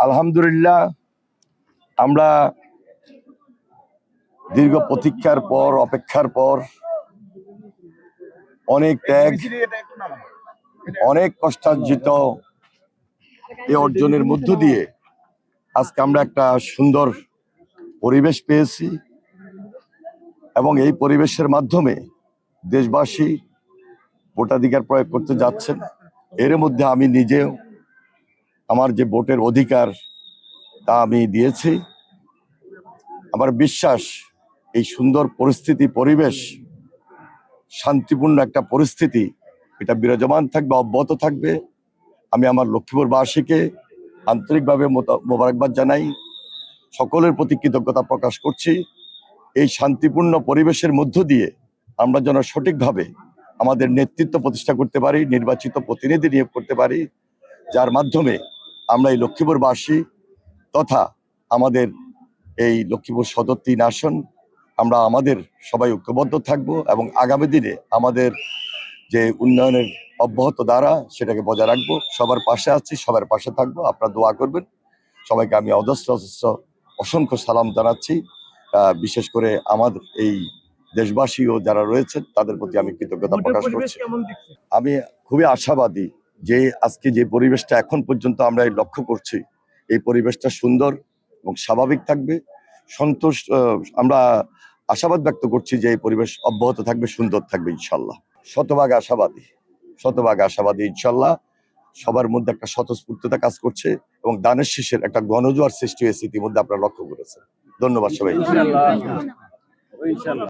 আলহামদুলিল্লাহ, আমরা দীর্ঘ প্রতীক্ষার পর, অপেক্ষার পর, অনেক ত্যাগ, অনেক কষ্টার্জিত এই অর্জনের মধ্য দিয়ে আজকে আমরা একটা সুন্দর পরিবেশ পেয়েছি এবং এই পরিবেশের মাধ্যমে দেশবাসী ভোটাধিকার প্রয়োগ করতে যাচ্ছেন। এর মধ্যে আমি নিজেও আমার যে ভোটের অধিকার তা আমি দিয়েছি। আমার বিশ্বাস এই সুন্দর পরিস্থিতি, পরিবেশ, শান্তিপূর্ণ একটা পরিস্থিতি, এটা বিরাজমান থাকবে, অব্যাহত থাকবে। আমি আমার লক্ষ্মীপুরবাসীকে আন্তরিকভাবে মোবারকবাদ জানাই, সকলের প্রতি কৃতজ্ঞতা প্রকাশ করছি। এই শান্তিপূর্ণ পরিবেশের মধ্য দিয়ে আমরা যেন সঠিকভাবে আমাদের নেতৃত্ব প্রতিষ্ঠা করতে পারি, নির্বাচিত প্রতিনিধি নিয়োগ করতে পারি, যার মাধ্যমে আমরা এই লক্ষ্মীপুরবাসী তথা আমাদের এই লক্ষ্মীপুর সদর ৩ আসন আমরা আমাদের সবাই ঐক্যবদ্ধ থাকব এবং আগামী দিনে আমাদের যে উন্নয়নের অব্যাহত ধারা সেটাকে বজায় রাখবো। সবার পাশে আছি, সবার পাশে থাকবো। আপনারা দোয়া করবেন। সবাইকে আমি অজস্র অসংখ্য সালাম জানাচ্ছি। বিশেষ করে আমাদের এই দেশবাসী ও যারা রয়েছেন তাদের প্রতি আমি কৃতজ্ঞতা প্রকাশ করছি। আমি খুবই আশাবাদী যে আজকে যে পরিবেশটা এখন পর্যন্ত আমরা লক্ষ্য করছি, এই পরিবেশটা সুন্দর এবং স্বাভাবিক থাকবে। আমরা আশাবাদ ব্যক্ত করছি যে এই পরিবেশ অব্যাহত থাকবে, সুন্দর থাকবে ইনশাল্লাহ। শতভাগ আশাবাদী ইনশাল্লাহ। সবার মধ্যে একটা স্বতঃস্ফূর্ততা কাজ করছে এবং দানের শীষের একটা গণজোয়ার সৃষ্টি হয়েছে, ইতিমধ্যে আপনারা লক্ষ্য করেছেন। ধন্যবাদ সবাই।